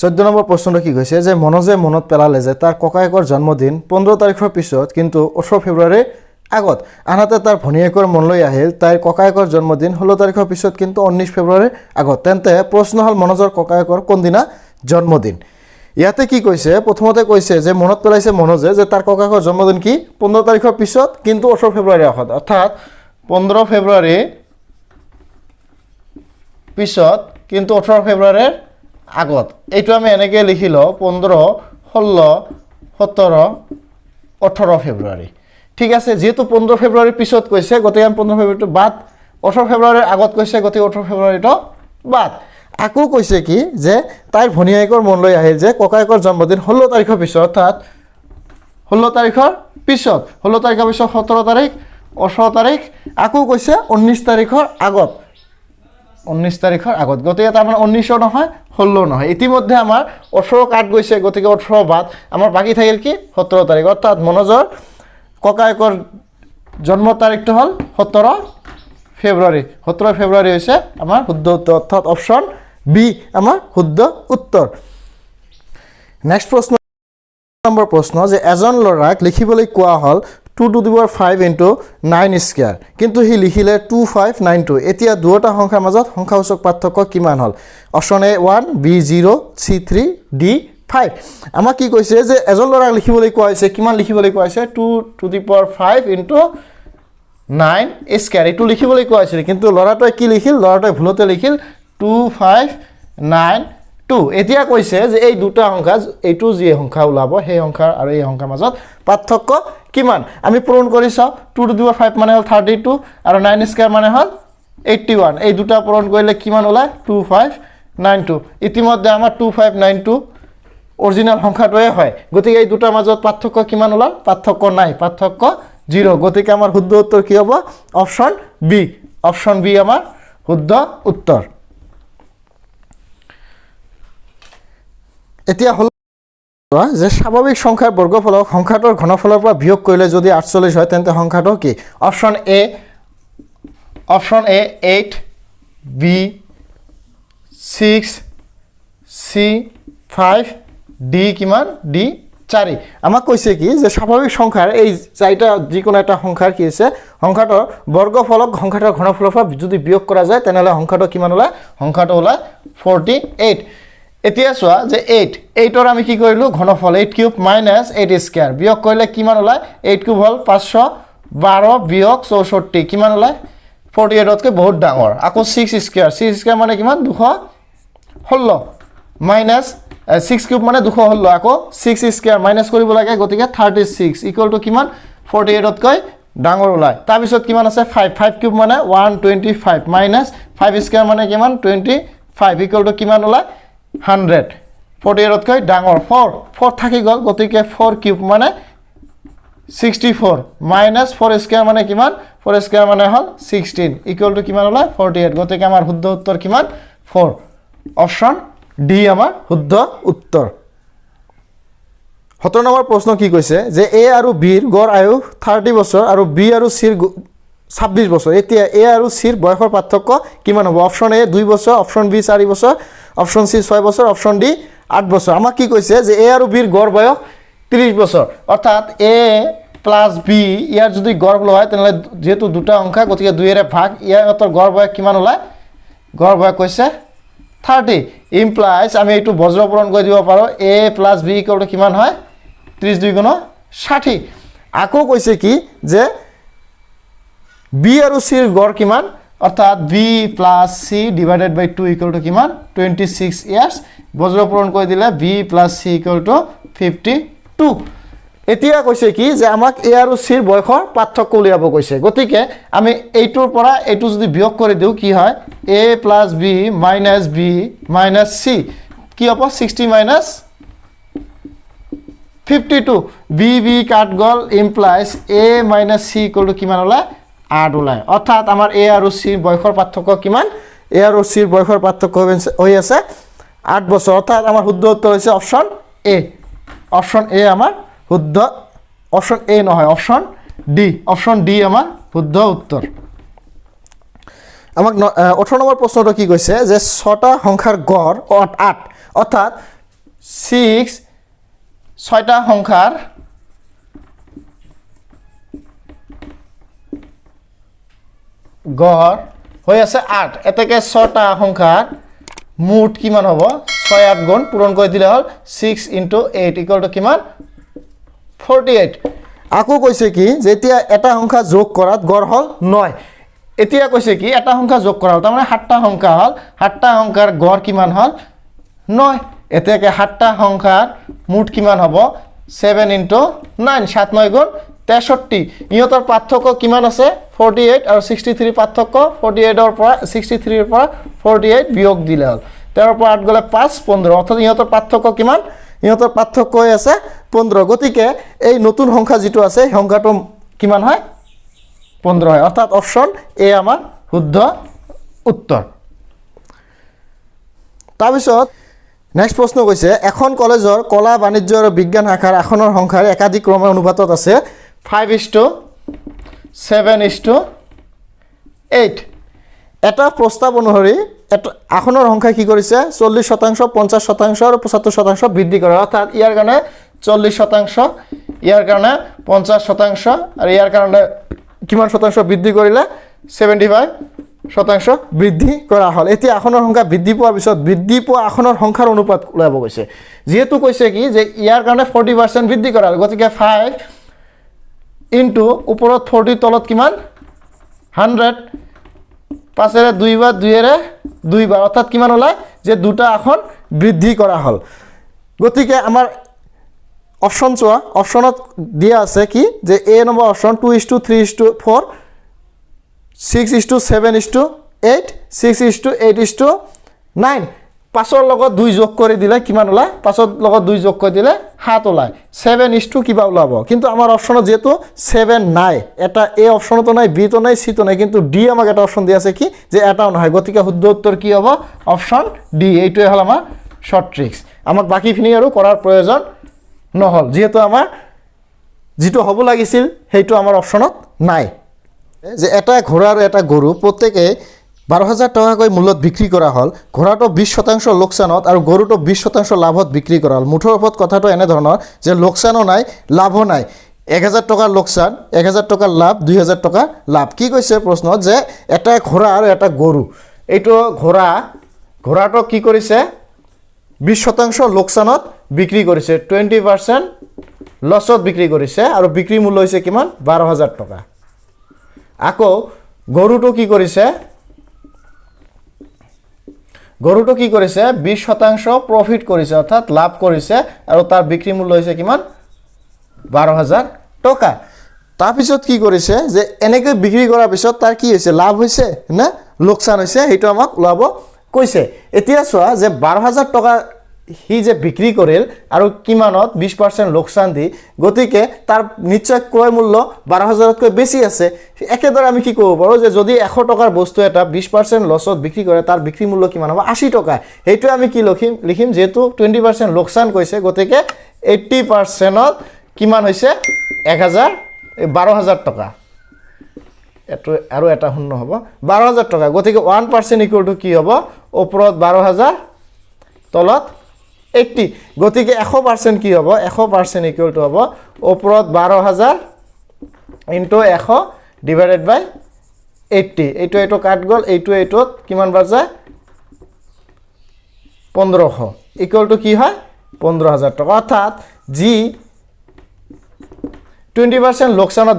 14 number প্ৰশ্নটো কি কৈছে যে মনোজে মনত পেলালে যে তাৰ ককায়েকৰ জন্মদিন 15 তাৰিখৰ পিছত কিন্তু 18 ফেব্ৰুৱাৰীৰ আগত আনহাতে তাৰ ভনীয়েকৰ মনলৈ আহিল তাইৰ ককায়েকৰ জন্মদিন 16 তাৰিখৰ পিছত কিন্তু 19 ফেব্ৰুৱাৰীৰ আগত তেন্তে প্ৰশ্ন হল মনোজৰ ককায়েকৰ কোনদিনা জন্মদিন ইয়াতে কি কৈছে প্ৰথমতে কৈছে যে মনত পেলাইছে মনোজে যে তাৰ ককায়েকৰ জন্মদিন কি 15 তাৰিখৰ পিছত কিন্তু 18 ফেব্ৰুৱাৰীৰ আগত অৰ্থাৎ 15 ফেব্ৰুৱাৰী পিছত কিন্তু 18 ফেব্ৰুৱাৰীৰ আগত এইটো আমি এনেকৈ লিখিলো 15 16 17 18 ফেব্ৰুৱাৰী ঠিক আছে যেহেতু 15 ফেব্ৰুৱাৰীৰ পিছত কৈছে গতিকে আমি 15 ফেব্ৰুৱাৰীটো বাদ 18 ফেব্ৰুৱাৰীৰ আগত কৈছে গতিকে 18 ফেব্ৰুৱাৰীটো বাদ আকৌ কৈছে কি যে তাইৰ ভনীয়েকৰ মনলৈ আহিল যে ককায়েকৰ জন্মদিন 16 তাৰিখৰ পিছত অৰ্থাৎ 16 তাৰিখৰ পিছত 16 তাৰিখৰ পিছত 17 তাৰিখ 18 তাৰিখ আকৌ কৈছে 19 তাৰিখৰ আগত 19 তাৰিখৰ আগত গতিকে তাৰ মানে 19 নহয় 16 নহয় ইতিমধ্যে আমাৰ 18 কাট গৈছে গতিকে 18 বাদ আমাৰ বাকি থাকিল কি 17 তাৰিখ অৰ্থাৎ মনোজৰ ককায়েকৰ জন্ম তাৰিখটো হল 17 ফেব্ৰুৱাৰী 17 ফেব্ৰুৱাৰী হৈছে আমাৰ শুদ্ধ উত্তৰ অৰ্থাৎ অপচন বি আমাৰ শুদ্ধ উত্তৰ নেক্সট প্ৰশ্ন নম্বৰ প্ৰশ্ন যে এজন ল'ৰাক লিখিবলৈ কোৱা হল 2 to the power 5 into 9 square কিন্তু হি লিখিলে 2592 এতিয়া দুটা সংখ্যাৰ মাজত সংখ্যাসূচক পাৰ্থক্য কিমান হল অপচন এ 1 বি 0 সি 3 ডি 5 আমাক কি কৈছে যে এজন ল'ৰাক লিখিবলৈ কোৱা হৈছে কিমান লিখিবলৈ কোৱা হৈছে 2 to the power 5 into 9 square এটো লিখিবলৈ কোৱা হৈছে কিন্তু ল'ৰাটোৱে কি লিখিল ল'ৰাটোৱে ভুলতে লিখিল 2592 এতিয়া কৈছে যে এই দুটা সংখ্যা এইটো যি সংখ্যা ওলাব সেই সংখ্যা আৰু এই সংখ্যাৰ মাজত পাৰ্থক্য কিমান আমি পূৰণ কৰি চাও 2 to the power 5 মানে হল 32 আৰু 9 স্কয়াৰ মানে হল 81 এই দুটা পূৰণ কৰিলে কিমান ওলায় 2592 ইতিমধ্যে আমাৰ 2592 অৰিজিনাল সংখ্যাটোৱে হয় গতিকে এই দুটাৰ মাজত পাৰ্থক্য কিমান ওলাল পাৰ্থক্য নাই পাৰ্থক্য 0 গতিকে আমাৰ শুদ্ধ উত্তৰ কি হ'ব অপচন বি আমাৰ শুদ্ধ উত্তৰ এতিয়া হল যে স্বাভাৱিক সংখ্যাৰ বৰ্গফলক সংখ্যাটোৰ ঘনফলৰ পৰা বিয়োগ কৰিলে যদি 48 হয় তেন্তে সংখ্যাটো কি অপচন এ 8 বি 6 সি 5 ডি কিমান ডি 4 আমাক কৈছে কি যে স্বাভাৱিক সংখ্যাৰ এই চাৰিটা যিকোনো এটা সংখ্যাৰ কি আছে সংখ্যাটোৰ বৰ্গফলক সংখ্যাটোৰ ঘনফলৰ পৰা যদি বিয়োগ কৰা যায় তেনেহলে সংখ্যাটো কিমান ওলায় সংখ্যাটো ওলায় 48 এতিয়া চোৱা যে 8 ৰ আমি কি কৰিলো ঘনফল 8 কিউব মাইনাস 8 স্কয়াৰ বিয়োগ কৰিলে কিমান ওলায় 8 কিউব হল 512 বিয়োগ 64 কিমান ওলায় 48 তকৈ বহুত ডাঙৰ আকৌ 6 স্কয়াৰ মানে কিমান 216 মাইনাস 6 কিউব মানে 216 আকৌ 6 স্কয়াৰ মাইনাস কৰিব লাগে গতিকে 36 ইকুৱেল টু কিমান 48 তকৈ ডাঙৰ ওলায় তাৰ পিছত কিমান আছে 5 কিউব মানে 125 মাইনাস 5 স্কয়াৰ মানে কিমান 25 ইকুৱেল টু কিমান ওলায় 100 48 তকৈ ডাঙৰ 4 থাকি গল গতিকে 4 কিউব মানে 64 মাইনাস 4 স্কয়াৰ মানে কিমান 4 স্কয়াৰ মানে হল 16 ইকুৱেল টু কিমান ওলায় 48 গতিকে আমাৰ শুদ্ধ উত্তৰ কিমান 4 অপচন ডি আমাৰ শুদ্ধ উত্তৰ 17 নম্বৰ প্ৰশ্ন কি কৈছে যে এ আৰু বিৰ গড় আয়ু 30 বছৰ আৰু বি আৰু সিৰ 26 বছৰ এতিয়া এ আৰু সিৰ বয়সৰ পাৰ্থক্য কিমান হ'ব অপচন এ 2 বছৰ অপচন বি 4 বছৰ অপচন সি 6 বছৰ অপচন ডি 8 বছৰ আমাক কি কৈছে যে এ আৰু বিৰ গড় বয়স 30 বছৰ অৰ্থাৎ এ প্লাস বি ইয়াৰ যদি গড় লয় তেনলে যেহেতু দুটা সংখ্যা গতিকে 2 এৰে ভাগ ইয়াৰ গড় বয়স কিমান ওলায় গড় বয়স কৈছে 30 ইমপ্লাইজ আমি এইটো বজ্ৰপূৰণ কৰি দিব পাৰো a plus b equal to কিমান হয় 30 2 গুণ 60 আকৌ কৈছে কি যে b আৰু c ৰ গড় কিমান অৰ্থাৎ b plus c divided by 2 equal to কিমান 26 ইয়াৰ্স বজ্ৰপূৰণ কৰি দিলে b plus c equal two 52 এতিয়া কৈছে কি যে আমাক a আৰু c ৰ বয়সৰ পাৰ্থক্য উলিয়াব কৈছে গতিকে আমি এইটোৰ পৰা এইটো যদি বিয়োগ কৰি দিও কি হয় a plus b minus c কি হ'ব 60 minus 52 b কাট গল implies a minus c equal to কিমান ওলায় 8 ওলায় অৰ্থাৎ আমাৰ a আৰু c ৰ বয়সৰ পাৰ্থক্য কিমান a আৰু c ৰ বয়সৰ পাৰ্থক্য হৈ আছে 8 বছৰ অৰ্থাৎ আমাৰ শুদ্ধ উত্তৰ হৈছে অপচন এ আমাৰ শুদ্ধ অপশন এ নহয় অপশন ডি আমাৰ শুদ্ধ উত্তৰ আমাক 18 নম্বৰ প্ৰশ্নটো কি কৈছে যে 6টা সংখ্যাৰ গড় 8 অৰ্থাৎ 6 ছয়টা সংখ্যাৰ গড় হৈ আছে 8 এতেকে 6টা সংখ্যাৰ মুঠ কিমান হ'ব 6 8 গুণ পূৰণ কৰি দিলে হ'ল 6 * 8 = কিমান 48 আকৌ কৈছে কি যেতিয়া এটা সংখ্যা যোগ কৰাত গড় হ'ল 9 এতিয়া কৈছে কি এটা সংখ্যা যোগ কৰা তাৰ মানে 7টা সংখ্যা হ'ল 7টা সংখ্যাৰ গড় কিমান হ'ল 9 এতেকে 7টা সংখ্যাৰ মুঠ কিমান হ'ব 7 * 9 7 9 গুণ 63 ইহঁতৰ পাৰ্থক্য কিমান আছে 48 আৰু 63 পাৰ্থক্য 48 ৰ পৰা 63 ৰ পৰা 48 বিয়োগ দিলে হ'ল 13 ৰ পৰা 8 গলে 5 15 অৰ্থাৎ ইহঁতৰ পাৰ্থক্য কিমান ইহঁতৰ পাৰ্থক্য হৈ আছে 15 গতিকে এই নতুন সংখ্যা যেটো আছে সংখ্যাটো কিমান হয় 15 হয় অৰ্থাৎ অপচন এ আমাৰ শুদ্ধ উত্তৰ তাৰপিছত নেক্সট প্ৰশ্ন কৈছে এখন কলেজৰ কলা বাণিজ্য আৰু বিজ্ঞান শাখাৰ আসনৰ সংখ্যাৰ একাধিক ক্ৰমৰ অনুপাতত আছে 5:7:8 এটা প্ৰস্তাৱ অনুসৰি আসনৰ সংখ্যা কি কৰিছে 40% 50% আৰু 75% বৃদ্ধি কৰে অৰ্থাৎ ইয়াৰ কাৰণে 40% ইয়াৰ কাৰণে 50% আৰু ইয়াৰ কাৰণে কিমান শতাংশ বৃদ্ধি কৰিলে 75% বৃদ্ধি কৰা হল এতিয়া আসনৰ সংখ্যা বৃদ্ধি পোৱাৰ পিছত বৃদ্ধি পোৱা আসনৰ সংখ্যাৰ অনুপাত উলাব কৈছে যেহেতু কৈছে কি যে ইয়াৰ কাৰণে 40% বৃদ্ধি কৰা হল গতিকে 5 ইনটু ওপৰত 40 তলত কিমান 100 পাঁচেৰে 2 বাৰ 2 এৰে 2 বাৰ অৰ্থাৎ কিমান ওলায় যে দুটা আসন বৃদ্ধি কৰা হল গতিকে আমাৰ অপশন চোৱা অপশনত দিয়া আছে কি যে এ নম্বৰ অপশন 2:3:4 6:7:8 6:8:9 পাঁচৰ লগত 2 যোগ কৰি দিলে কিমান ওলায় পাঁচৰ লগত 2 যোগ কৰি দিলে 7 ওলায় 7 কিবা ওলাব কিন্তু আমাৰ অপশনত যেটো 7 নাই এটা এ অপশনতো নাই বি তো নাই সি তো নাই কিন্তু ডি আমাক এটা অপশন দিয়া আছে কি যে এটাও নহয় গতিকে শুদ্ধ উত্তৰ কি হ'ব অপশন ডি এইটোই হল আমাৰ শৰ্ট ট্ৰিক্স আমাক বাকিখিনি আৰু কৰাৰ প্ৰয়োজন নহল যেহেতু আমাৰ যেটো হ'ব লাগিছিল হেইটো আমাৰ অপশনত নাই যে এটা ঘোড়া আৰু এটা গৰু প্ৰত্যেকে 12,000 টাকাকৈ মূল্যত বিক্ৰী কৰা হল ঘোড়াটো 20% লোকসানত আৰু গৰুটো 20% লাভত বিক্ৰী কৰা হল মুঠৰ ওপৰত কথাটো এনে ধৰণৰ যে লোকসানো নাই লাভো নাই 1,000 টাকাৰ লোকসান 1,000 টাকাৰ লাভ 2,000 টাকাৰ লাভ কি কৈছে প্ৰশ্নত যে এটা ঘোড়া আৰু এটা গৰু এইটো ঘোড়াটো কি কৰিছে 20% লোকসানত বিক্ৰী কৰিছে 20% লছত বিক্ৰী কৰিছে আৰু বিক্ৰী মূল্য হৈছে কিমান 12,000 টাকা আকৌ গৰুটো কি কৰিছে 20% প্ৰফিট কৰিছে অৰ্থাৎ লাভ কৰিছে আৰু তাৰ বিক্ৰী মূল্য হৈছে কিমান 12,000 টাকা তাৰ পিছত কি কৰিছে যে এনেকৈ বিক্ৰী কৰাৰ পিছত তাৰ কি হৈছে লাভ হৈছে না লোকসান হৈছে হেটো আমাক ওলাব কৈছে এতিয়া চোৱা যে 12,000 টাকা হি যে বিক্ৰী কৰিল আৰু কিমানত 20% লোকসান দি গতিকে তাৰ নিশ্চয় ক্ৰয় মূল্য 12,000 তকৈ বেছি আছে একেদৰে আমি কি ক'ব পাৰো যে যদি 100 টাকাৰ বস্তু এটা 20% লছত বিক্ৰী কৰে তাৰ বিক্ৰী মূল্য কিমান হ'ব 80 টাকা হেইটো আমি কি লিখিম যেটো 20% লোকসান কৈছে গতিকে 80% ত কিমান হৈছে 12,000 টাকা এটো আৰু এটা শূন্য হ'ব 12,000 টাকা গতিকে 1% কি হ'ব ওপৰত 12,000 তলত 80 গতিকে 100% কি হ'ব 100% হ'ব ওপৰত 12,000 ইনটু 100 ডিভাইডেড বাই 80 এইটো কাট গল এইটোত কিমান বাৰ যায় 1500 কি হয় 15,000 টাকা অৰ্থাৎ যি 20% লোকসানত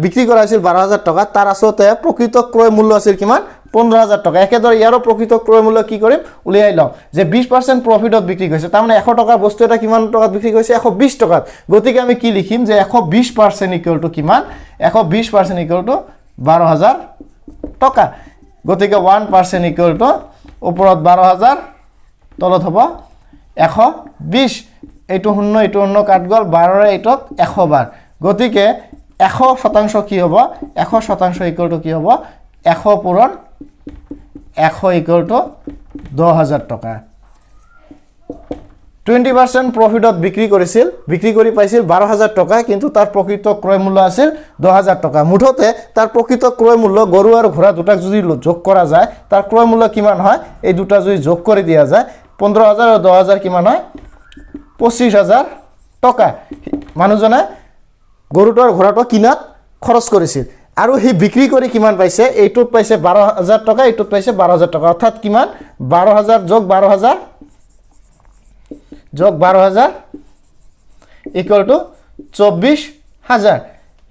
বিক্ৰী কৰা আছিল 12,000 টাকা তাৰ আসতে প্ৰকৃত ক্ৰয় মূল্য আছিল কিমান 15,000 টাকা একেদৰে ইয়াৰো প্ৰকৃত ক্ৰয় মূল্য কি কৰিম উলিয়াই লওঁ যে 20% প্ৰফিটত বিক্ৰী কৰিছে তাৰ মানে 100 টাকাৰ বস্তু এটা কিমান টাকাত বিক্ৰী কৰিছে 120 টাকাত গতিকে আমি কি লিখিম যে 120% কিমান 120% 12,000 টাকা গতিকে 1% ওপৰত 12,000 তলত হ'ব 120 এইটো শূন্য কাট গল 12 ৰে এইটোত 100 বাৰ গতিকে 100% কি হ'ব 100% কি হ'ব 100 পূৰণ 100 10,000 টাকা 20% প্ৰফিটত বিক্ৰী কৰিছিল বিক্ৰী কৰি পাইছিল 12,000 টাকা কিন্তু তাৰ প্ৰকৃত ক্ৰয় মূল্য আছিল 10,000 টাকা মুঠতে তাৰ প্ৰকৃত ক্ৰয় মূল্য গৰু আৰু ঘোড়া দুটাক যদি যোগ কৰা যায় তাৰ ক্ৰয় মূল্য কিমান হয় এই দুটা যদি যোগ কৰি দিয়া যায় 15,000 আৰু 10,000 কিমান হয় 25,000 টকা মানুহজনে গৰুটো আৰু ঘোঁৰাটো কিনাত খৰচ কৰিছিল আৰু সি বিক্ৰী কৰি কিমান পাইছে এইটোত পাইছে 12,000 টকা এইটোত পাইছে 12,000 টকা অৰ্থাৎ কিমান 12,000 যোগ 12,000 যোগ 12,000 ইকুয়াল টু 24,000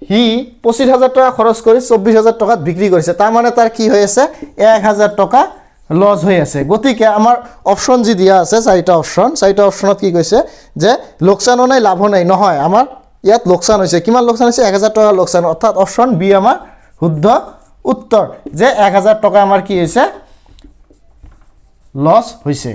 হি 25,000 টকা খৰচ কৰি 24,000 টকাত বিক্ৰী কৰিছে তাৰ মানে তাৰ কি হৈ আছে 1,000 টকা লস হৈ আছে গতিকে আমাৰ অপচন যি দিয়া আছে চাৰিটা অপচনত কি কৈছে যে লোকসানো নাই লাভো নাই নহয় আমাৰ ইয়াত লোকসান হৈছে কিমান লোকসান হৈছে 1,000 টকা লোকসান অৰ্থাৎ অপচন বি আমাৰ শুদ্ধ উত্তৰ যে 1,000 টকা আমাৰ কি হৈছে লস হৈছে